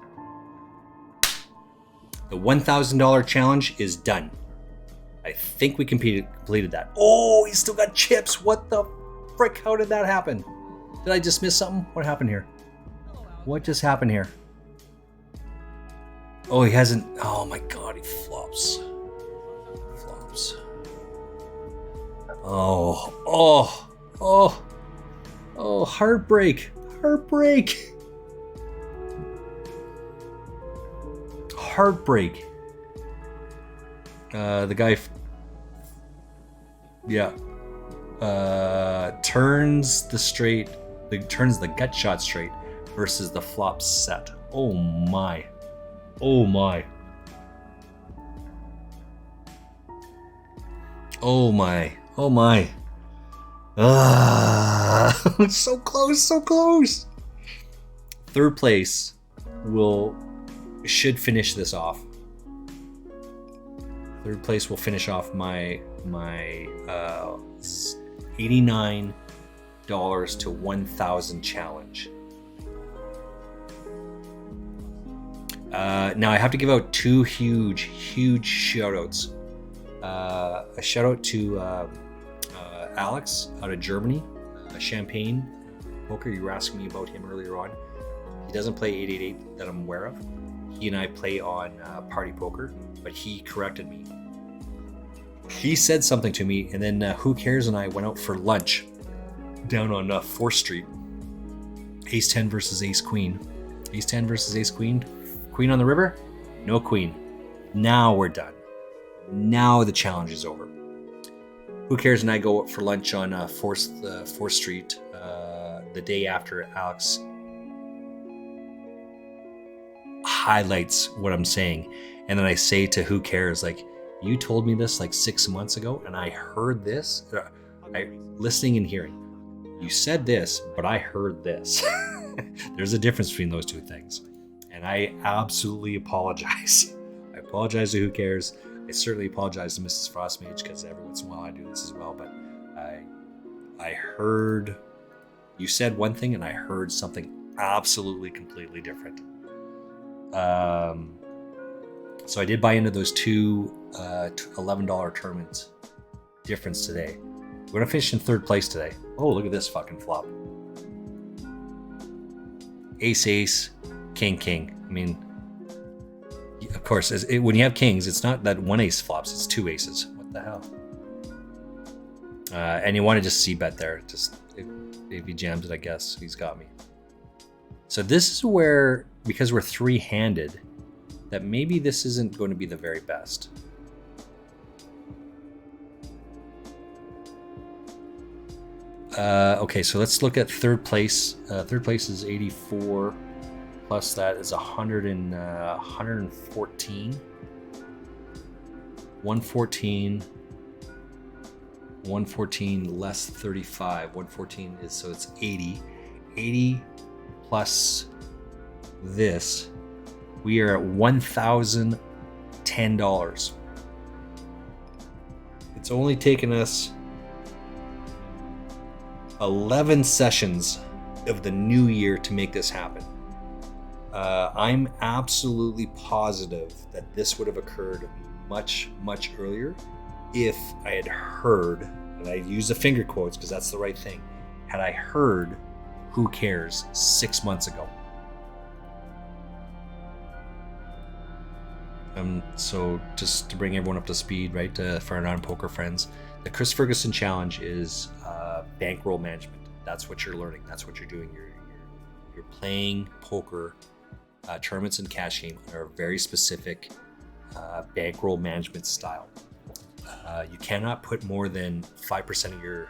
the $1,000 challenge is done. I think we completed that. Oh, he's still got chips. What the frick? How did that happen? Did I just miss something? What happened here? What just happened here? Oh, he hasn't. Oh my God, he flops. Flops. Oh, heartbreak. Heartbreak. Heartbreak. The guy, turns the gut shot straight versus the flop set. Oh my. Oh my. Oh my. Oh my. So close, so close. 3rd place. should finish this off. Third place will finish off my $89 to 1,000 challenge. Now I have to give out two huge shout outs. A shout out to Alex out of Germany, Champagne Poker. You were asking me about him earlier on. He doesn't play 888 that I'm aware of. He and I play on Party Poker, but he corrected me. He said something to me, and then Who Cares and I went out for lunch down on 4th Street. Ace 10 versus Ace Queen. Ace 10 versus Ace Queen. Queen on the river? No queen. Now we're done. Now the challenge is over. Who Cares and I go out for lunch on 4th Street the day after Alex highlights what I'm saying. And then I say to Who Cares, like, you told me this like 6 months ago, and I heard this. Listening and hearing. You said this, but I heard this. There's a difference between those two things. And I absolutely apologize. I apologize to Who Cares. I certainly apologize to Mrs. Frostmage, because every once in a while I do this as well. But I heard you said one thing, and I heard something absolutely completely different. So I did buy into those two $11 tournament difference today. We're gonna finish in 3rd place today. Oh, look at this fucking flop. Ace, ace, king, king. I mean, of course, when you have kings, it's not that one ace flops, it's 2 aces. What the hell? And you want to just c-bet there. Just if he jams it, I guess he's got me. So this is where, because we're 3-handed, that maybe this isn't going to be the very best. Okay, so let's look at 3rd place. 3rd place is 84. Plus that is 114. 114. 114 less 35. 114 is, so it's 80. 80 plus this. We are at $1,010. It's only taken us 11 sessions of the new year to make this happen. I'm absolutely positive that this would have occurred much earlier if I had heard, and I use the finger quotes because that's the right thing, had I heard Who Cares 6 months ago. So just to bring everyone up to speed, right, for our non-poker friends, the Chris Ferguson Challenge is bankroll management. That's what you're learning. That's what you're doing. You're playing poker tournaments and cash game under a very specific bankroll management style. You cannot put more than 5% of your...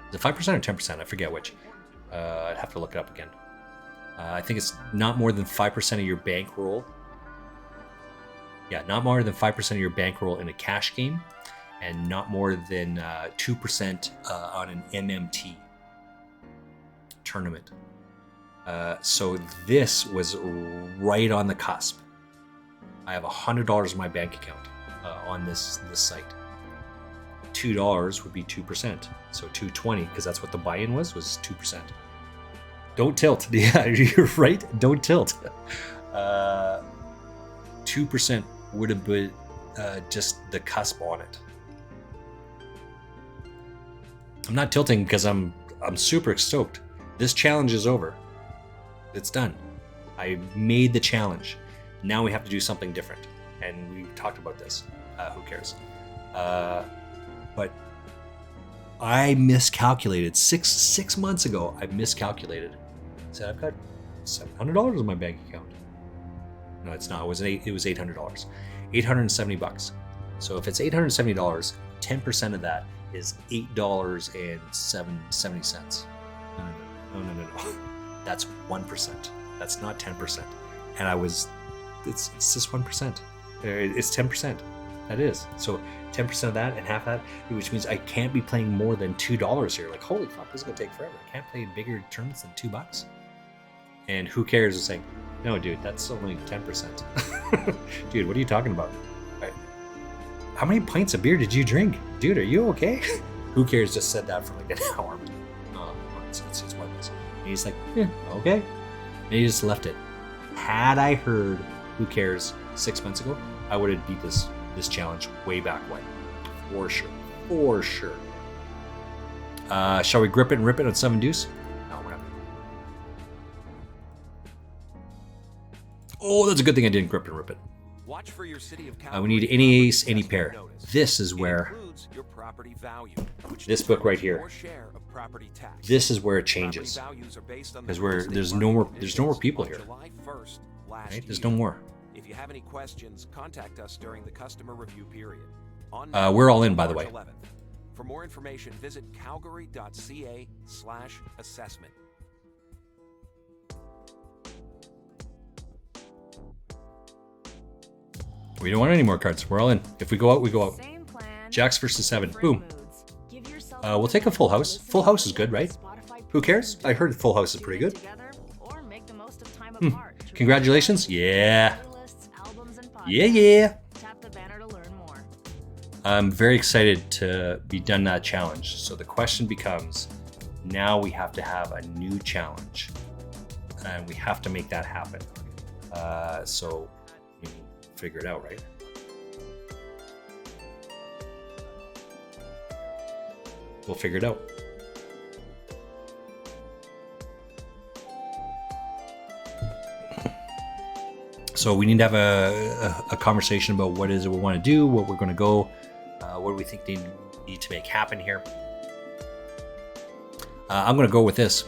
Is it 5% or 10%? I forget which. I'd have to look it up again. I think it's not more than 5% of your bankroll. Yeah, not more than 5% of your bankroll in a cash game, and not more than 2% on an MMT tournament. So this was right on the cusp. I have $100 in my bank account on this site. $2 would be 2%, so $2.20, because that's what the buy-in was 2%. Don't tilt. Yeah, you're right. Don't tilt. 2% would have been just the cusp on it. I'm not tilting because I'm super stoked. This challenge is over. It's done. I made the challenge. Now we have to do something different. And we talked about this. Who cares? But I miscalculated. Six months ago, I miscalculated. I said, I've got $700 in my bank account. No, it's not. It was $800. $870. So if it's $870, 10% of that is $8.70. No. That's 1%. That's not 10%. And it's just 1%. It's 10%. That is. So 10% of that and half that, which means I can't be playing more than $2 here. Like, holy fuck, this is gonna take forever. I can't play bigger tournaments than $2. And who cares is saying, no, dude, that's only 10%. Dude, what are you talking about? Right. How many pints of beer did you drink? Dude, are you okay? Who cares just said that for like an hour. It's what it is. And he's like, yeah, okay. And he just left it. Had I heard who cares 6 months ago, I would have beat this challenge way back when. For sure. For sure. Shall we grip it and rip it on 7 deuce? No, we're not. Oh, that's a good thing I didn't grip and rip it. Watch for your city of We need any ace, any pair. This is where your property value, this book right here. This is where it changes. Because there's no more people here. Right? There's no more. If you have any questions, contact us during the customer review period. We're all in, by the way. For more information, visit calgary.ca/assessment. We don't want any more cards. We're all in. If we go out, we go out. Jacks versus 7. Boom. We'll take a full house. Full house is good, right? Who cares? I heard full house is pretty good. Congratulations. Yeah. Yeah. I'm very excited to be done that challenge. So the question becomes, now we have to have a new challenge. And we have to make that happen. So we figure it out, right? We'll figure it out. So we need to have a conversation about what is it we want to do, what we're going to go, what do we think they need to make happen here. I'm going to go with this.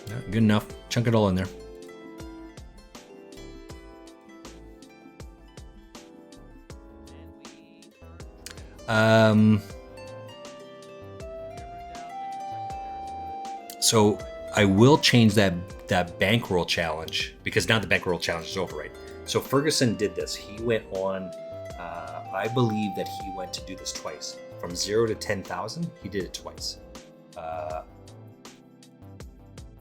Yeah, good enough. Chunk it all in there. So I will change that bankroll challenge because now the bankroll challenge is over, right? So Ferguson did this. He went on, I believe that he went to do this twice. From 0 to 10,000, he did it twice.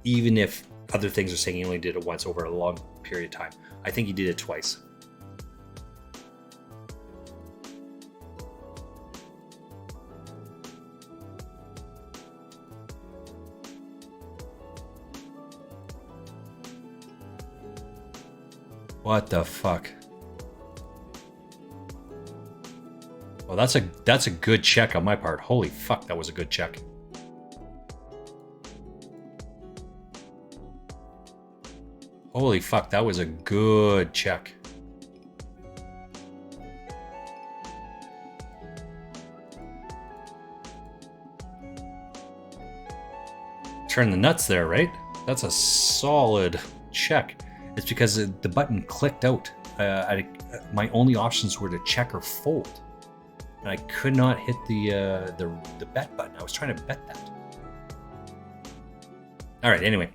Even if other things are saying he only did it once over a long period of time. I think he did it twice. What the fuck? Well, that's a good check on my part. Holy fuck, that was a good check. Holy fuck, that was a good check. Turn the nuts there, right? That's a solid check. It's because the button clicked out. My only options were to check or fold, and I could not hit the bet button. I was trying to bet that. All right. Anyway,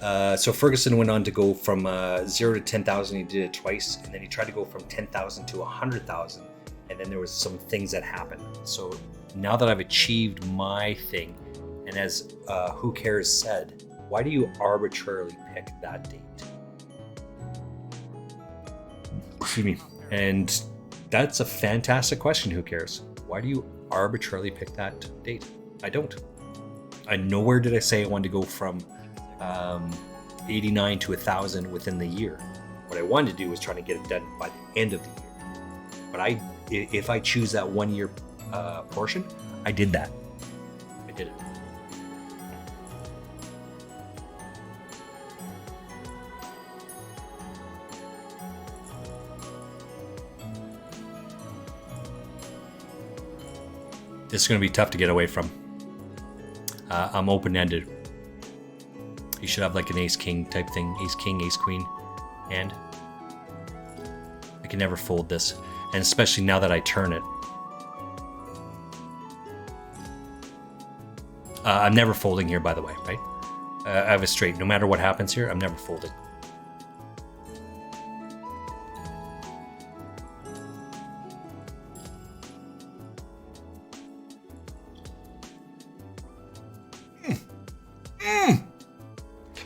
so Ferguson went on to go from 0 to 10,000. He did it twice, and then he tried to go from 10,000 to 100,000, and then there was some things that happened. So now that I've achieved my thing, and as Who Cares said, why do you arbitrarily pick that date? Excuse me. And that's a fantastic question, Who Cares? Why do you arbitrarily pick that date? I don't. Nowhere did I say I wanted to go from 89 to 1,000 within the year. What I wanted to do was try to get it done by the end of the year. But if I choose that 1 year portion, I did that. I did it. This is going to be tough to get away from. I'm open-ended. You should have like an ace-king type thing. Ace-king, ace-queen. And I can never fold this. And especially now that I turn it. I'm never folding here, by the way, right? I have a straight. No matter what happens here, I'm never folding.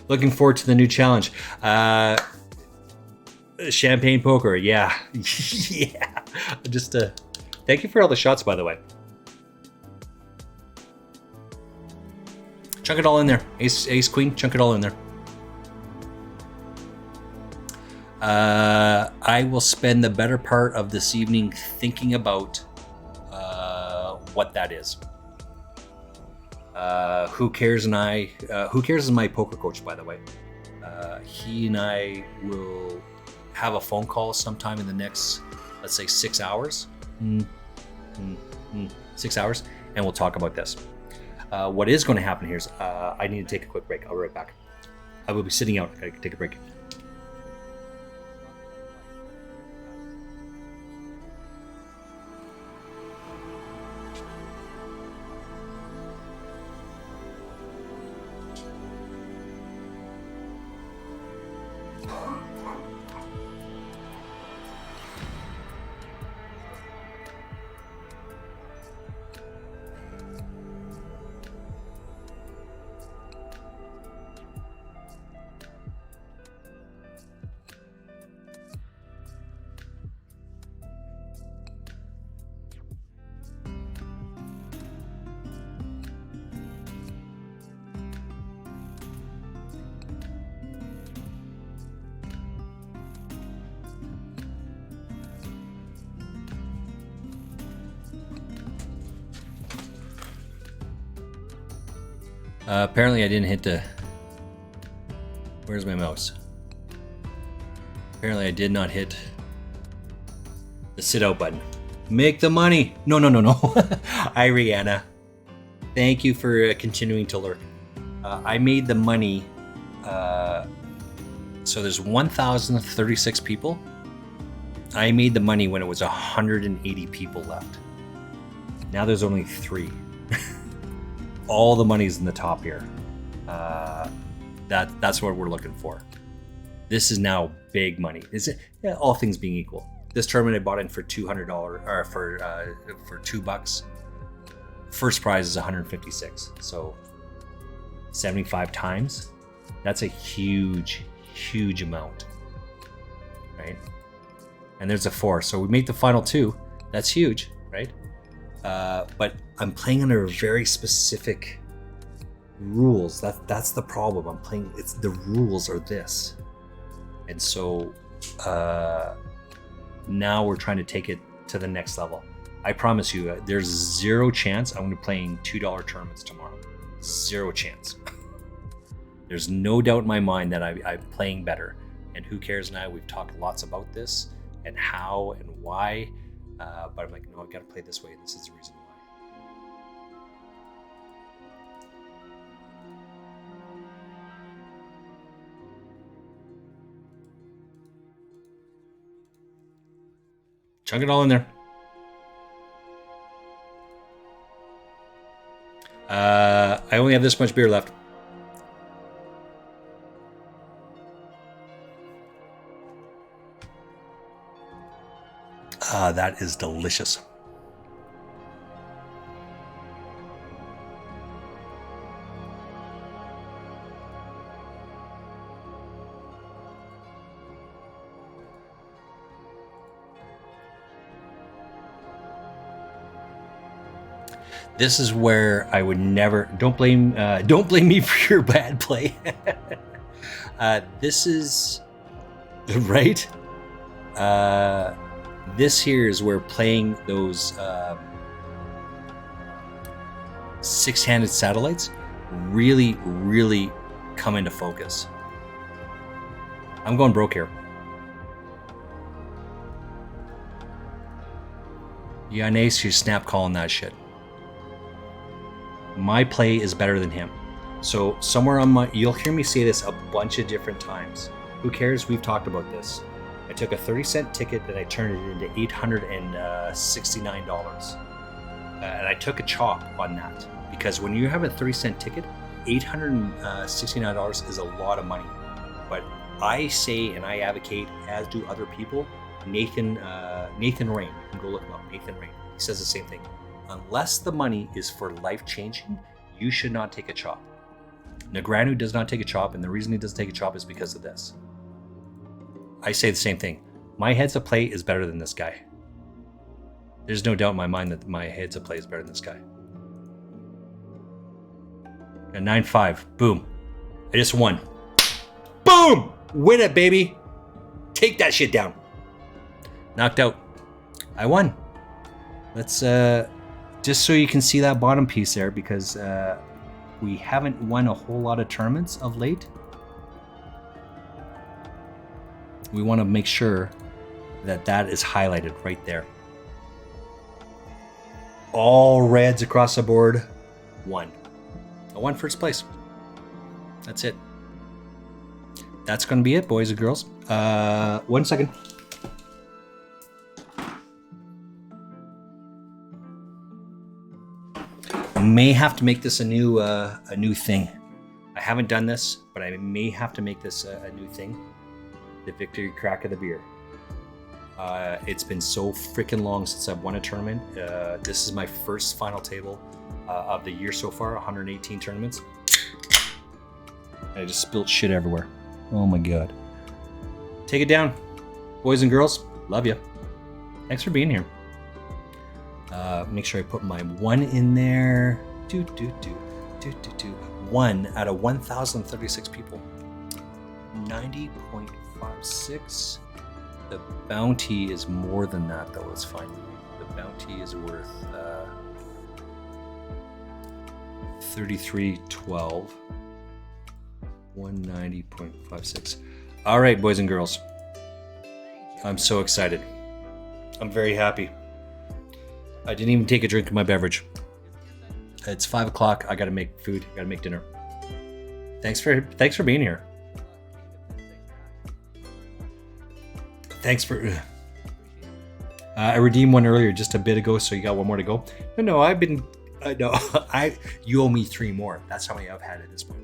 Looking forward to the new challenge. Champagne poker, yeah. Yeah. Just thank you for all the shots, by the way. Chunk it all in there. Ace, queen, chunk it all in there. I will spend the better part of this evening thinking about what that is. Who Cares and I, Who Cares is my poker coach, by the way. He and I will have a phone call sometime in the next, let's say, 6 hours. 6 hours, and we'll talk about this. What is going to happen here is I need to take a quick break. I'll be right back. I will be sitting out. I gotta take a break. Apparently I didn't hit the... Where's my mouse? Apparently I did not hit the sit out button. Make the money! No. Hi, Rihanna. Thank you for continuing to lurk. I made the money... so there's 1,036 people. I made the money when it was 180 people left. Now there's only 3. All the money's in the top here. That's what we're looking for. This is now big money. Is it? Yeah, all things being equal. This tournament I bought in for $200 or for $2. First prize is 156. So 75 times. That's a huge amount, right? And there's a 4. So we make the final 2. That's huge, right? But I'm playing under very specific rules. That's the problem. I'm playing. It's the rules are this, and so now we're trying to take it to the next level. I promise you, there's 0 chance I'm going to be playing $2 tournaments tomorrow. 0 chance. There's no doubt in my mind that I'm playing better. And Who Cares and I, we've talked lots about this and how and why. But I'm like, no, I've got to play this way. This is the reason why. Chunk it all in there. I only have this much beer left. That is delicious. This is where I would never. Don't blame me for your bad play. This is right. This here is where playing those 6-handed satellites really come into focus. I'm going broke here. Yeah, Nace, you snap calling that shit. My play is better than him. So somewhere on my, you'll hear me say this a bunch of different times. Who Cares? We've talked about this. I took a 30-cent ticket and I turned it into $869. And I took a chop on that because when you have a 30-cent ticket, $869 is a lot of money. But I say and I advocate, as do other people, Nathan Rain, you can go look him up, Nathan Rain. He says the same thing. Unless the money is for life-changing, you should not take a chop. Negreanu does not take a chop, and the reason he doesn't take a chop is because of this. I say the same thing. My heads of play is better than this guy. There's no doubt in my mind that my heads of play is better than this guy. A 9-5. Boom. I just won. Boom! Win it, baby. Take that shit down. Knocked out. I won. Let's, just so you can see that bottom piece there, because we haven't won a whole lot of tournaments of late. We want to make sure that that is highlighted right there. All reds across the board. Won. I won first place. That's it. That's going to be it, boys and girls. 1 second. May have to make this a new thing. I haven't done this, but I may have to make this a new thing. The victory crack of the beer. It's been so freaking long since I've won a tournament. This is my first final table of the year so far, 118 tournaments. I just spilled shit everywhere. Oh my god. Take it down. Boys and girls, love you. Thanks for being here. Make sure I put my 1 in there. 1 out of 1,036 people. 90.56. The bounty is more than that, though. It's fine. The bounty is worth 33.12. 190.56. All right, boys and girls. I'm so excited. I'm very happy. I didn't even take a drink of my beverage. It's 5 o'clock. I gotta make food. I gotta make dinner. Thanks for being here. Thanks for. I redeemed one earlier just a bit ago, so you got one more to go. No, I've been. No, you owe me 3 more. That's how many I've had at this point.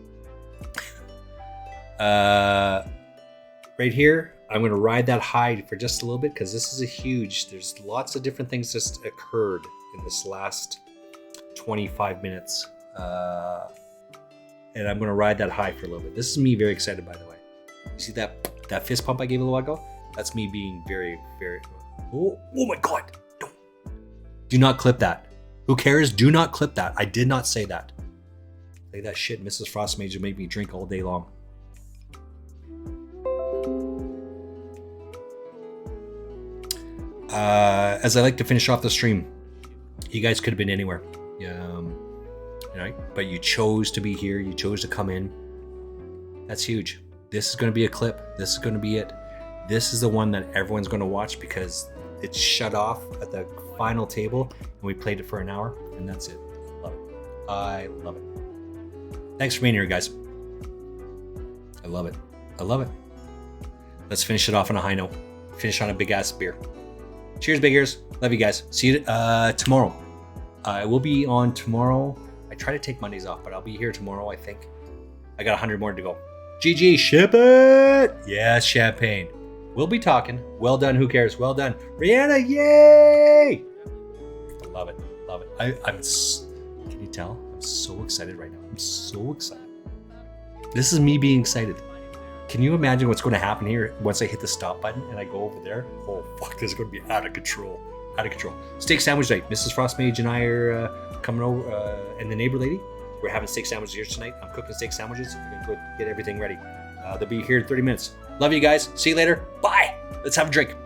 Right here, I'm going to ride that high for just a little bit because this is a huge. There's lots of different things just occurred in this last 25 minutes, and I'm going to ride that high for a little bit. This is me very excited, by the way. You see that fist pump I gave a little while ago? That's me being very, very. Oh my god! Do not clip that. Who cares? Do not clip that. I did not say that. Like that shit, Mrs. Frost Major made me drink all day long. As I like to finish off the stream, you guys could have been anywhere, but you chose to be here. You chose to come in. That's huge. This is going to be a clip. This is going to be it. This is the one that everyone's going to watch because it's shut off at the final table, and we played it for an hour, and that's it. Love it. I love it. Thanks for being here, guys. I love it. I love it. Let's finish it off on a high note. Finish on a big ass beer. Cheers, big ears. Love you guys. See you tomorrow. I will be on tomorrow. I try to take Mondays off, but I'll be here tomorrow, I think. I got 100 more to go. GG, ship it! Yes, champagne. We'll be talking. Well done, who cares? Well done. Rihanna, yay! I love it. Love it. Can you tell? I'm so excited right now. I'm so excited. This is me being excited. Can you imagine what's going to happen here once I hit the stop button and I go over there? Oh, fuck, this is going to be out of control. Out of control. Steak sandwich night. Mrs. Frostmage and I are coming over, and the neighbor lady. We're having steak sandwiches here tonight. I'm cooking steak sandwiches. We're going to go get everything ready. They'll be here in 30 minutes. Love you guys. See you later. Bye. Let's have a drink.